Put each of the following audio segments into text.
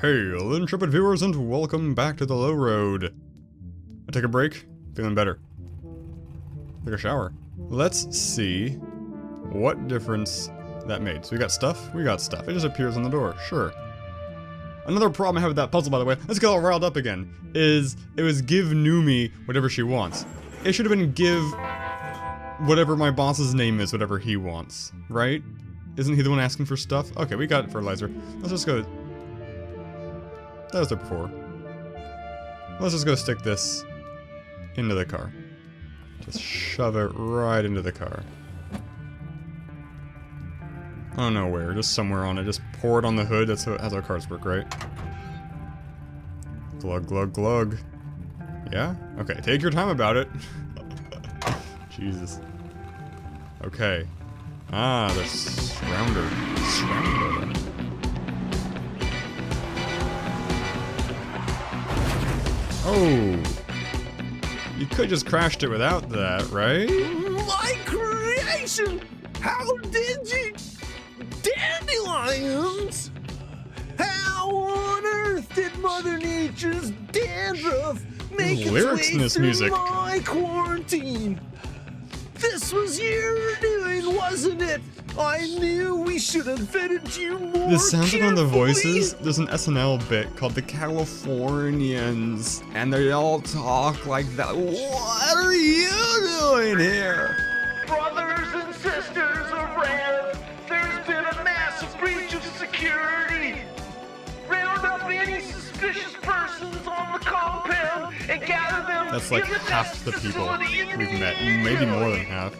Hail, intrepid viewers, and welcome back to the low road. I take a break, feeling better. Take a shower. Let's see what difference that made. So we got stuff? We got stuff. It just appears on the door, sure. Another problem I have with that puzzle, by the way, let's get all riled up again, is it was give Noomi whatever she wants. It should have been give whatever my boss's name is, whatever he wants, right? Isn't he the one asking for stuff? Okay, we got fertilizer. Let's just go... That was there before. Let's just go stick this into the car. Just shove it right into the car. I don't know where, just somewhere on it. Just pour it on the hood. That's how cars work, right? Glug, glug, glug. Yeah? Okay, take your time about it. Jesus. Okay. Ah, the surrounder. Surrounder. Oh. You could just crashed it without that, right? My creation! How did you... Dandelions! How on earth did Mother Nature's dandruff make its lyrics in way this through music. my quarantine? This was your doing, wasn't it? I knew we should have vetted you more This sounds like one of the carefully. voices. There's an SNL bit called The Californians, and they all talk like that. What are you doing here? Brothers and sisters around, there's been a massive breach of security. Round up any suspicious persons on the compound and gather them. That's like in the half the test people facility we've met, maybe more than half.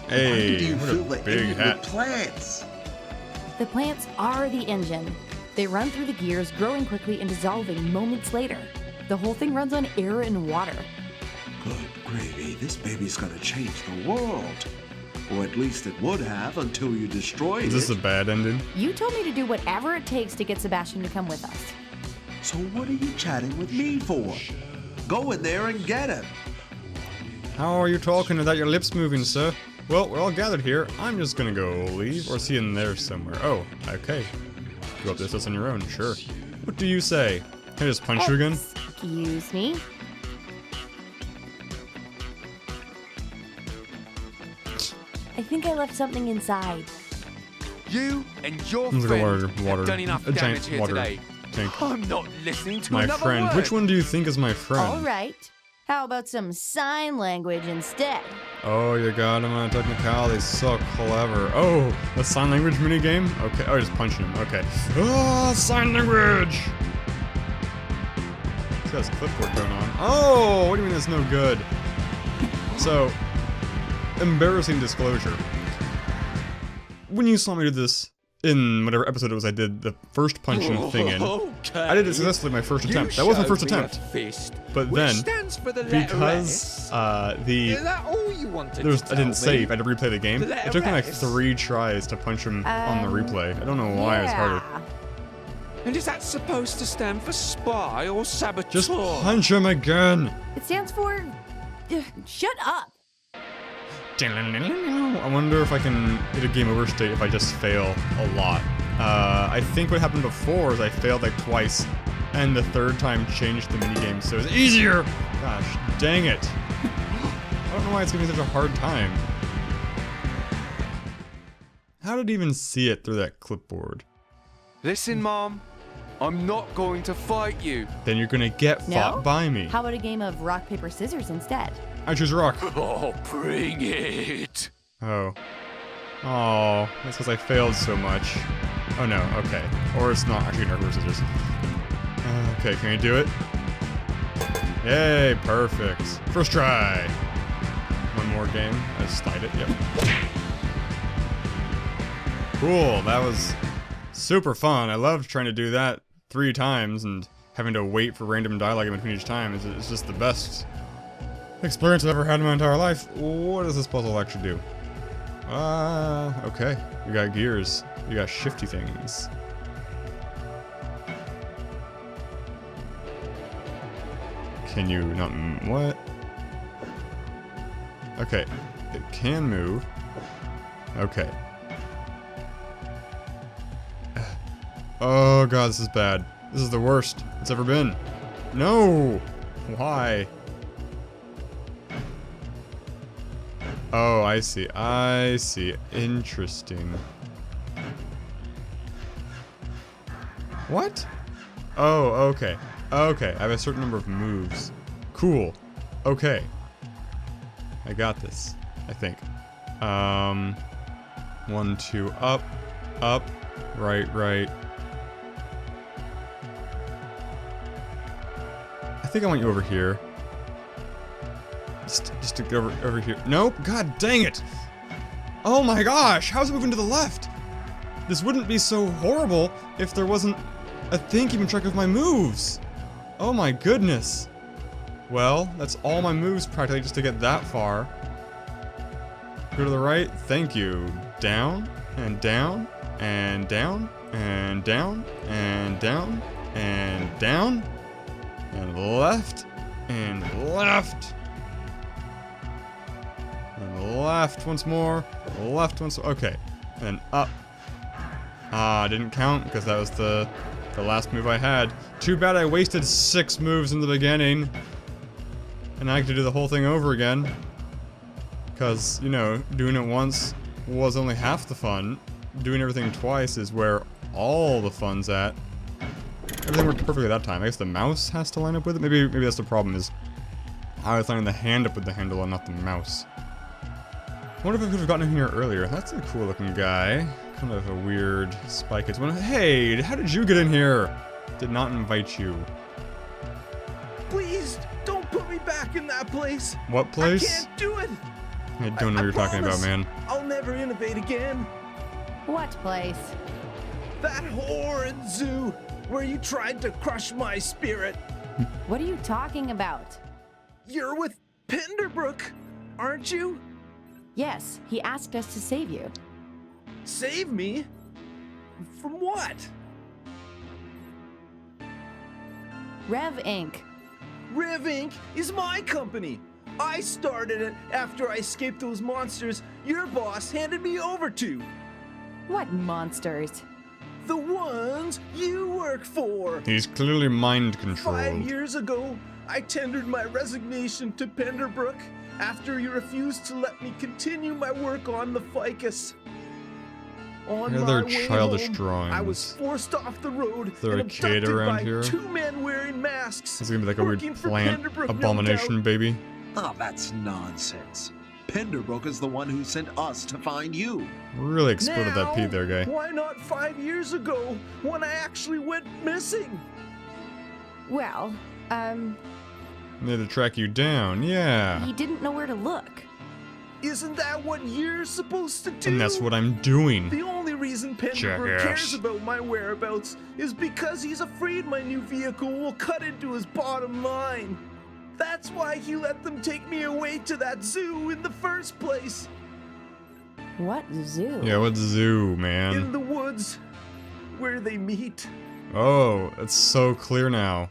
Hey, what a big hat. Plants? The plants are the engine. They run through the gears, growing quickly and dissolving moments later. The whole thing runs on air and water. Good gravy, this baby's gonna change the world. Or at least it would have until you destroyed Is this it. a bad ending? You told me to do whatever it takes to get Sebastian to come with us. So what are you chatting with me for? Go in there and get him. How are you talking without your lips moving, sir? Well, we're all gathered here. I'm just gonna go leave, or see in there somewhere. Oh, okay. Go up this on your own, sure. What do you say? Can I just punch you again? Excuse me? I think I left something inside. You and your There's friend like a water, have done enough a damage giant here water today. tank. I'm not listening to My another friend. word. Which one do you think is my friend? All right. How about some sign language instead? Oh, you got him on a technicality. So clever. Oh, the sign language minigame? Okay. Oh, just punching him. Okay. Oh, sign language! He's got his clipboard going on. Oh, what do you mean that's no good? So, embarrassing disclosure. When you saw me do this in whatever episode it was I did the first punching thing in, Okay. I did it successfully my first attempt. That was my first attempt. But Which then, stands for the letter because S. Is that all you wanted to I tell didn't me? save, I had to replay the game. The letter It took me like S? 3 tries to punch him on the replay. I don't know why it was harder. And is that supposed to stand for spy or saboteur? Just punch him again! It stands for... shut up. I wonder if I can hit a game over state if I just fail a lot. I think what happened before is I failed like twice, and the third time changed the minigame so it's easier! Gosh, dang it. I don't know why it's giving me such a hard time. How did he even see it through that clipboard? Listen, Mom. I'm not going to fight you. Then you're gonna get fought No? by me. How about a game of rock, paper, scissors instead? I choose rock. Oh, bring it. Oh. Oh, that's because I failed so much. Oh no, okay. Or it's not actually rock, paper, scissors. Okay, can you do it? Yay, perfect. First try. One more game. I slide it, yep. Cool, that was super fun. I loved trying to do that 3 times and having to wait for random dialogue in between each time. It's just the best experience I've ever had in my entire life. What does this puzzle actually do? Okay. You got gears. You got shifty things. Can you not... what? Okay. It can move. Okay. Oh god, this is bad. This is the worst it's ever been. No! Why? Oh, I see. I see. Interesting. What? Oh, okay. Okay, I have a certain number of moves. Cool. Okay. I got this, I think. 1, 2, up, right. I think I want you over here. Just to get over here. Nope, god dang it! Oh my gosh, how's it moving to the left? This wouldn't be so horrible if there wasn't a thing keeping track of my moves. Oh my goodness. Well, that's all my moves practically just to get that far. Go to the right, thank you. Down, and down, and down, and down, and down, and down, and left, and left, and left once more, left once more. Okay, and up. Ah, didn't count because that was the last move I had. Too bad I wasted 6 moves in the beginning. And I have to do the whole thing over again. Because, you know, doing it once was only half the fun. Doing everything twice is where all the fun's at. Everything worked perfectly that time. I guess the mouse has to line up with it. Maybe that's the problem, is I was lining the hand up with the handle and not the mouse. I wonder if I could have gotten in here earlier. That's a cool looking guy. Kind of a weird spy kid. Hey, how did you get in here? Did not invite you. Please, don't put me back in that place. What place? I can't do it. I don't know what you're talking about, man. I'll never innovate again. What place? That horrid zoo where you tried to crush my spirit. What are you talking about? You're with Penderbrook, aren't you? Yes, he asked us to save you. Save me? From what? Rev Inc. Rev Inc. is my company. I started it after I escaped those monsters your boss handed me over to. What monsters? The ones you work for. He's clearly mind 5 controlled. years ago, I tendered my resignation to Penderbrook after you refused to let me continue my work on the ficus. On Here my they're way childish home, drawings. I was forced off the road there and a kid abducted around by here? 2 men wearing masks. This is gonna be like a weird working for plant Penderbrook, no abomination, doubt. baby. Oh, that's nonsense. Penderbrook is the one who sent us to find you. Really exploded that pea Now, there, guy. Why not 5 years ago when I actually went missing? Well, They had to track you down, yeah. he didn't know where to look. Isn't that what you're supposed to do? And that's what I'm doing. The only reason Penderbrook Jackass. cares about my whereabouts is because he's afraid my new vehicle will cut into his bottom line. That's why he let them take me away to that zoo in the first place. What zoo? Yeah, what zoo, In man? the woods, where they meet. Oh, it's so clear now.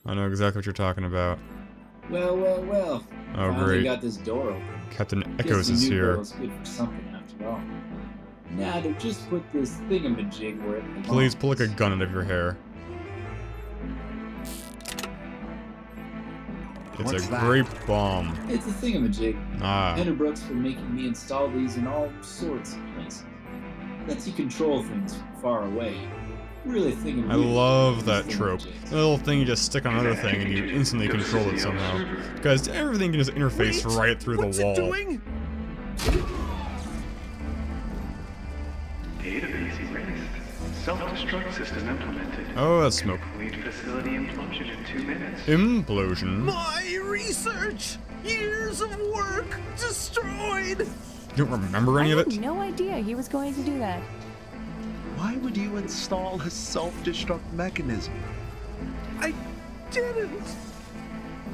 I know exactly what you're talking about. Well. Oh, Finally great. got this door open. Captain Guess Echoes the is new here. girl's good for something after all. Now to just put this thingamajig where it belongs. Please pull like a gun out of your hair. It's What's a that? grape bomb. It's a thingamajig. Ah. Penderbrook's been making me install these in all sorts of places. Lets you control things from far away. Really thingamajig. I love that trope. The little thing you just stick on another thing and you instantly control it somehow. Guys, everything can just interface Wait, right through what's the wall. it doing? Database erased. Self-destruct system implemented. Oh, that's smoke. Complete facility implosion in 2 minutes. Implosion? My research! Years of work destroyed! You don't remember any I of had it? no idea he was going to do that. Why would you install a self-destruct mechanism? I didn't!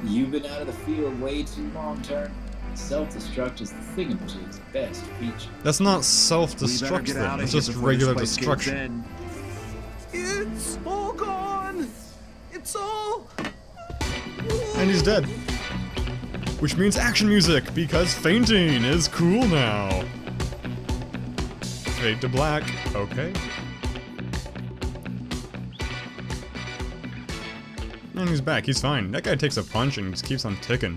You've been out of the field way too long, Turn. Self-destruct is the thingamajig's best feature. That's not We better self-destruct get then. out of It's here just before regular this place caves destruction. in. It's all gone! It's all... And he's dead. which means action music, because fainting is cool now. Fade to black, okay. And he's back, he's fine. That guy takes a punch and just keeps on ticking.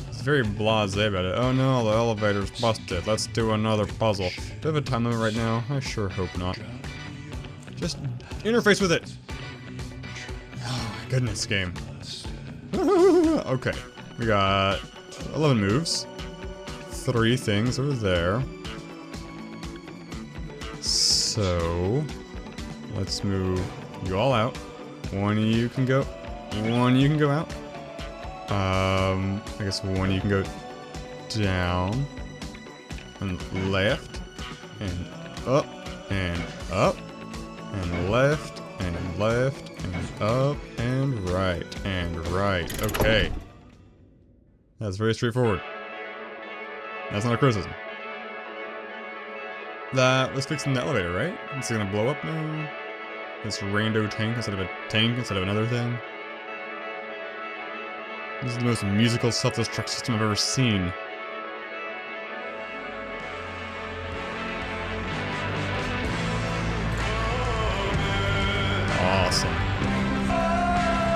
He's very blasé about it. Oh no, the elevator's busted. Let's do another puzzle. Do I have a time limit right now? I sure hope not. Just interface with it. Oh my goodness, game. Okay, we got 11 moves. 3 things over there. So, let's move you all out. One of you can go. One of you can go out. I guess one of you can go down. And left. And up. And up. And left. And left. And up. And right. And right. Okay. That's very straightforward. That's not a criticism. That was fixing the elevator, right? It's gonna blow up now? This rando tank instead of a tank instead of another thing. This is the most musical self-destruct system I've ever seen. Awesome.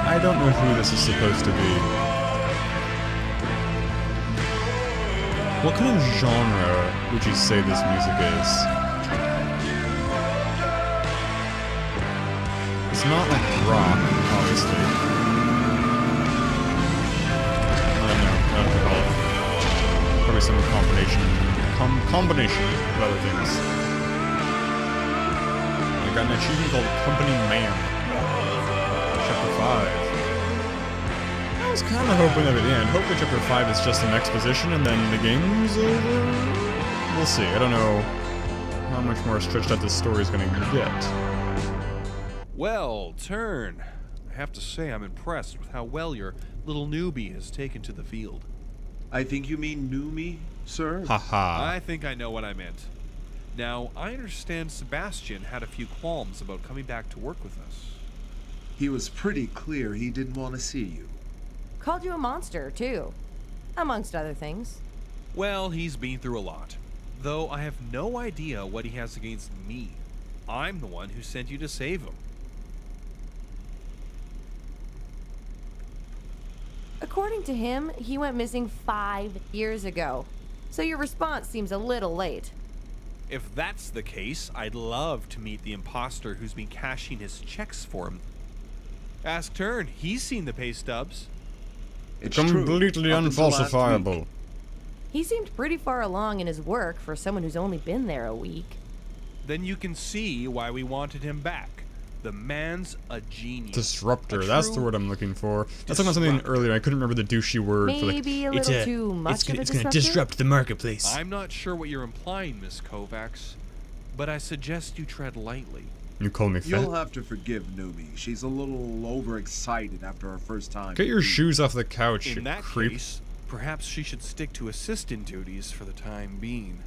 I don't know who this is supposed to be. What kind of genre would you say this music is? It's not like rock, obviously. I don't know what to call it. Probably some combination of other things. I got an achievement called Company Man. Chapter 5. I was kind of hoping that at the end, hopefully Chapter 5 is just an exposition and then the game's over. We'll see. I don't know how much more stretched out this story is going to get. Well, Turn. I have to say I'm impressed with how well your little newbie has taken to the field. I think you mean Noomi, sir? Haha. I think I know what I meant. Now, I understand Sebastian had a few qualms about coming back to work with us. He was pretty clear he didn't want to see you. Called you a monster, too. Amongst other things. Well, he's been through a lot. Though I have no idea what he has against me. I'm the one who sent you to save him. According to him, he went missing 5 years ago. So your response seems a little late. If that's the case, I'd love to meet the imposter who's been cashing his checks for him. Ask Turn, he's seen the pay stubs. It's Completely true. Up until last unfalsifiable. week. He seemed pretty far along in his work for someone who's only been there a week. Then you can see why we wanted him back. The man's a genius. Disruptor, A that's the true word I'm looking for. That's talking about something earlier. I couldn't remember the douchey word for like. Maybe a little too much of a disruptor? disrupt the marketplace. I'm not sure what you're implying, Miss Kovacs, but I suggest you tread lightly. You call me fat? You'll have to forgive Noomi. She's a little overexcited after her first time. Get your shoes off the couch, In you that creep. case, perhaps she should stick to assistant duties for the time being.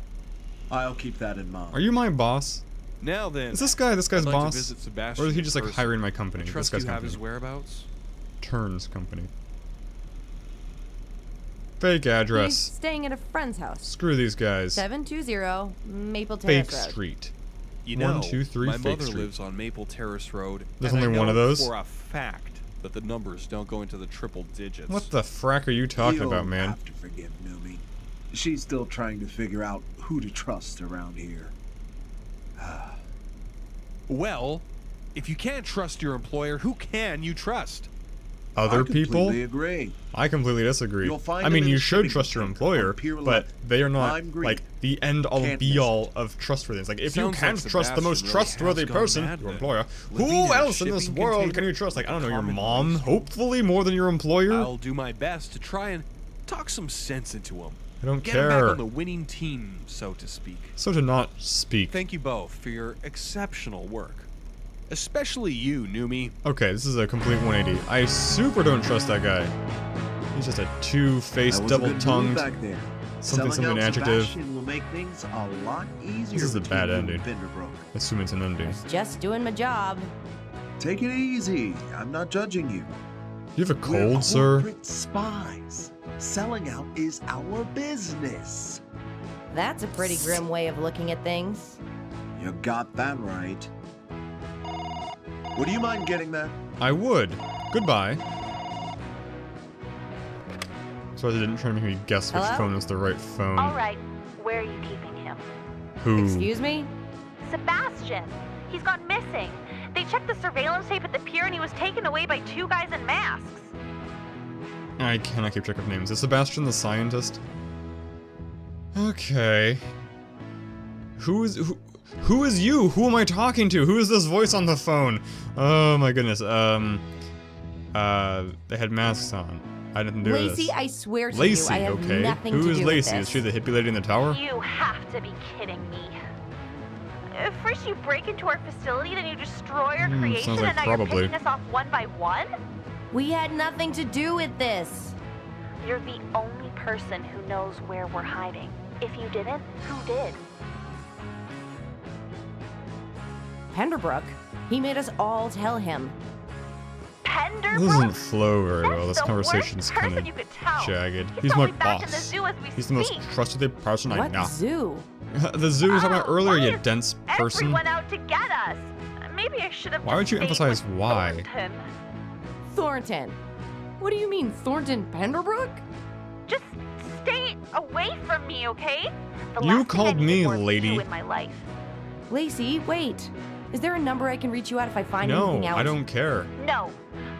I'll keep that in mind. Are you my boss? Now then, Is this guy this guy's I'd like to boss? visit Sebastian Or is he just in like person. hiring my company? I This trust guy's you have company. his whereabouts. Turns company. Fake address. He's staying at a friend's house. Screw these guys. 720 Maple Terrace Fake Road. Street. You 1, know, 2, 3 my Fake mother Street. lives on Maple Terrace Road. There's and only I one of know those? for a fact that the numbers don't go into the triple digits. What the frack are you talking You'll about, man? have to forgive Noomi. She's still trying to figure out who to trust around here. Well, if you can't trust your employer, who can you trust? Other I completely people? agree. I completely disagree. You'll find I mean, them in you a should shipping trust your container employer, on Pier but 11. they are not Lime green. like the end all Can't be miss all it. of trustworthiness. Like if you Sounds can't like trust the most Sebastian really has trustworthy gone person, mad your then. employer, Living who in a else in this shipping world can container you trust? Like I don't know, your common mom, waste. hopefully more than your employer. I'll do my best to try and talk some sense into him. I don't Get him care. back on the winning team, so to speak. So to not speak. Thank you both for your exceptional work. Especially you, Noomi. Okay, this is a complete 180. I super don't trust that guy. He's just a two-faced, That was a good move double-tongued, back there. something Selling out adjective. Sebastian will make things a lot easier. This is a between bad you and ending. Penderbrook. Assume it's an ending. Just doing my job. Take it easy. I'm not judging you. You have a We're cold, sir? corporate spies. Selling out is our business. That's a pretty grim way of looking at things. You got that right. Would you mind getting that? I would. Goodbye. So they didn't try to make me guess which Hello? phone was the right phone. All right, where are you keeping him? Who? Excuse me? Sebastian. He's gone missing. They checked the surveillance tape at the pier and he was taken away by 2 guys in masks. I cannot keep track of names. Is Sebastian the scientist? Okay. Who is you? Who am I talking to? Who is this voice on the phone? Oh my goodness. They had masks on. I didn't do this. Lacey, I swear to Lacey, you, I have okay. nothing Who to is do Lacey? with Is this. she the hippie lady in the tower? You have to be kidding me. First you break into our facility, then you destroy our creation, sounds like and now probably. you're picking us off one by one? We had nothing to do with this. You're the only person who knows where we're hiding. If you didn't, who did? Penderbrook, he made us all tell him. Penderbrook? This doesn't flow very well. That's This the conversation's worst kind person of you could tell. jagged. He's He's my probably back in the boss. zoo as we He's the most speak. trusted person I What know. zoo? The zoo was talking about earlier, why you is dense person. Everyone out to get us. Maybe I should have. Why would you just stayed emphasize with why? Thornton. Thornton. What do you mean, Thornton Penderbrook? Just stay away from me, okay? The You last thing I called needed me more lady. you in my life. Lacey, wait. Is there a number I can reach you at if I find anything No, out? I don't care. No.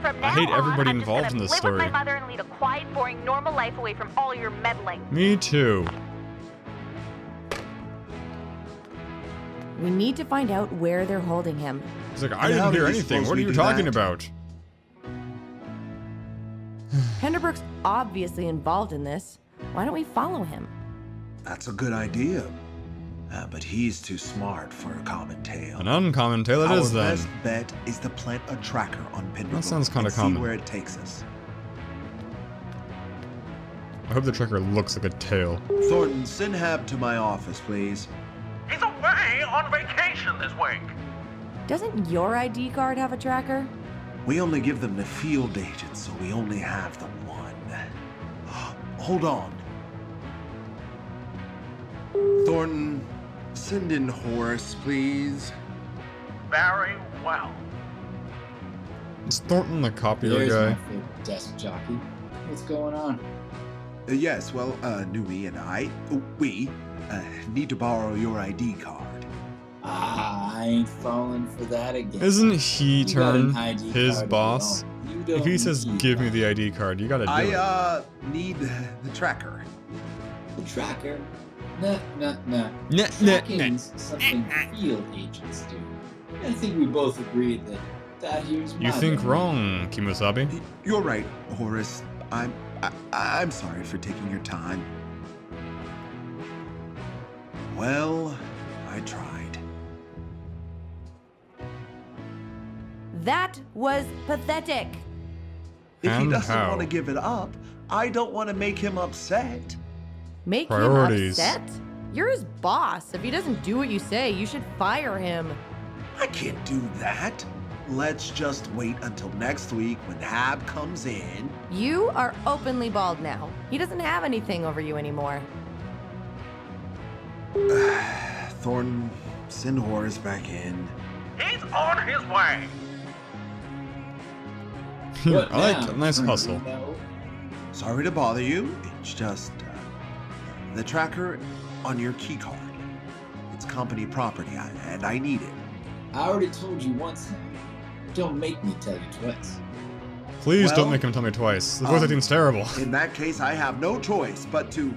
From now I hate everybody on, involved I'm in just this gonna live story. with my mother and lead a quiet, boring, normal life away from all your meddling. Me too. We need to find out where they're holding him. He's like, I And how didn't hear do you anything. suppose What are we you do talking that? about? Penderbrook's obviously involved in this. Why don't we follow him? That's a good idea. But he's too smart for a common tale. An uncommon tale it Our is then. best bet is to plant a tracker on Penderbrook. That sounds kinda and common. See where it takes us. I hope the tracker looks like a tail. Thornton, send Hab to my office, please. He's away on vacation this week. Doesn't your ID card have a tracker? We only give them the field agent, so we only have the one. Hold on. Thornton, send in Horace, please. Very well. Is Thornton the copier There's guy? my favorite desk jockey. What's going on? Yes, well, Noomi and we need to borrow your ID card. I ain't falling for that again. Isn't he You got an turn ID his card, boss? you don't If he says, need give me one. the ID card, you gotta do it. I need the tracker. The tracker? Nah. Nah, Tracking's something field agents do. I think we both agreed that here's my You think domain. wrong, Kimosabe. You're right, Horace. I'm sorry for taking your time. Well, I tried. That was pathetic. If he And doesn't how? want to give it up, I don't want to make him upset. Make Priorities. him upset? You're his boss. If he doesn't do what you say, you should fire him. I can't do that. Let's just wait until next week when Hab comes in. You are openly bald now. He doesn't have anything over you anymore. Thornton, send Horace back in. He's on his way. What I like now, a nice Colonel hustle. Reno? Sorry to bother you. It's just the tracker on your key card. It's company property, and I need it. I already told you once now. Don't make me tell you twice. Please Well, don't make him tell me twice. The voice acting's terrible. In that case, I have no choice but to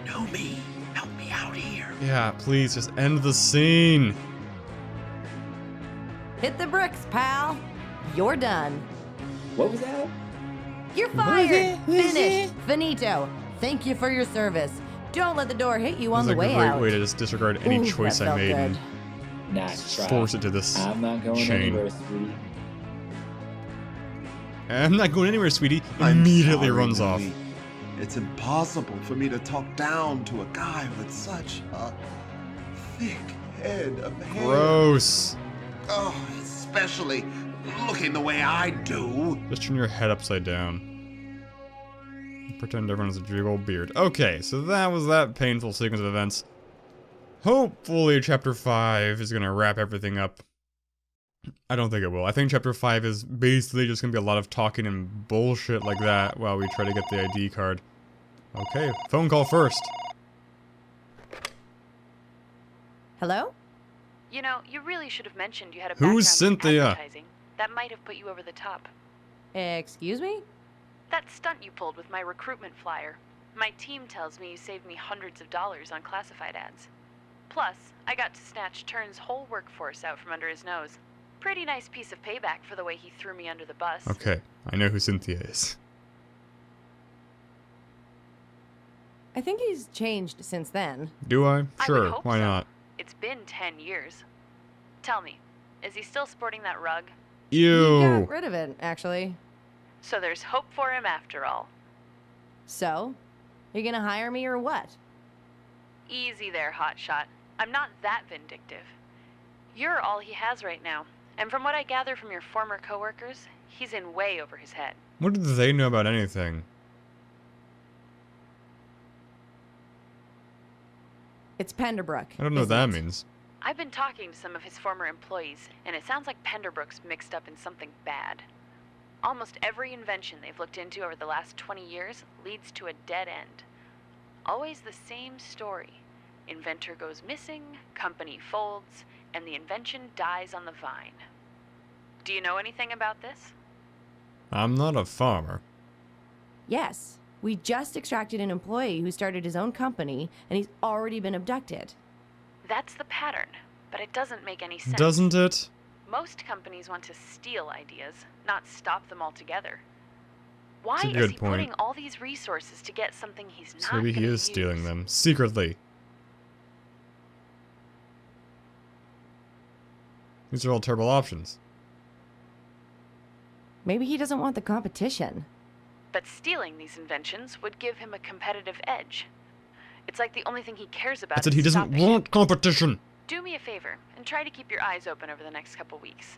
Noomi, help me out here. Yeah, please just end the scene. Hit the bricks, pal. You're done. What was that? You're fired. Finished. Finito. Thank you for your service. Don't let the door hit you on This is the a way great out. way to just disregard any Ooh, choice that I felt made and good. Nice try. force it to this I'm not going chain. anywhere, sweetie. I'm not going anywhere, sweetie. I'm Immediately sorry, runs off. Noomi. It's impossible for me to talk down to a guy with such a thick head of hair. Gross. Oh, especially looking the way I do. Just turn your head upside down. Pretend everyone has a big old beard. Okay, so that was that painful sequence of events. Hopefully chapter 5 is gonna wrap everything up. I don't think it will. I think chapter 5 is basically just gonna be a lot of talking and bullshit like that while we try to get the ID card. Okay, phone call first. Hello? You know, you really should have mentioned you had a Who's background in Cynthia? advertising. That might have put you over the top. Excuse me? That stunt you pulled with my recruitment flyer. My team tells me you saved me hundreds of dollars on classified ads. Plus, I got to snatch Turn's whole workforce out from under his nose. Pretty nice piece of payback for the way he threw me under the bus. Okay, I know who Cynthia is. I think he's changed since then. Do I? I would Sure, hope why so. not? It's been 10 years. Tell me, is he still sporting that rug? He Ew. got rid of it, actually. So there's hope for him after all. So? You gonna hire me or what? Easy there, hotshot. I'm not that vindictive. You're all he has right now. And from what I gather from your former coworkers, he's in way over his head. What do they know about anything? It's Penderbrook. I don't know what isn't that it? means. I've been talking to some of his former employees, and it sounds like Penderbrook's mixed up in something bad. Almost every invention they've looked into over the last 20 years leads to a dead end. Always the same story. Inventor goes missing, company folds, and the invention dies on the vine. Do you know anything about this? I'm not a farmer. Yes. We just extracted an employee who started his own company, and he's already been abducted. That's the pattern, but it doesn't make any sense. Doesn't it? Most companies want to steal ideas, not stop them altogether. Why That's a is good he point. putting all these resources to get something he's not So maybe he gonna is stealing use? them. Secretly. These are all terrible options. Maybe he doesn't want the competition. But stealing these inventions would give him a competitive edge. It's like the only thing he cares about I said is he doesn't stopping want it. competition. Do me a favor and try to keep your eyes open over the next couple weeks.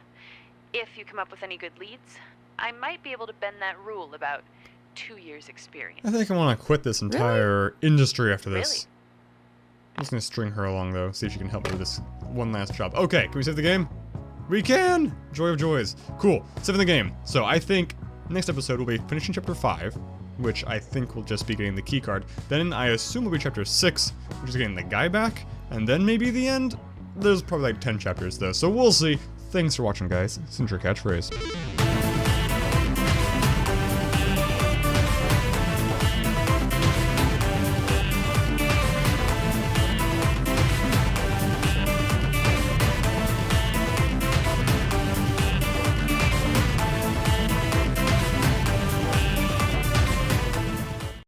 If you come up with any good leads, I might be able to bend that rule about 2 years experience. I think I want to quit this entire industry after this. Really? I'm just gonna string her along though, see if she can help me with this one last job. Okay, can we save the game? We can! Joy of joys. Cool, saving the game. So I think next episode will be finishing chapter 5, which I think will just be getting the key card. Then I assume will be chapter 6, which is getting the guy back, and then maybe the end. There's probably like 10 chapters though, so we'll see. Thanks for watching, guys. Since your catchphrase.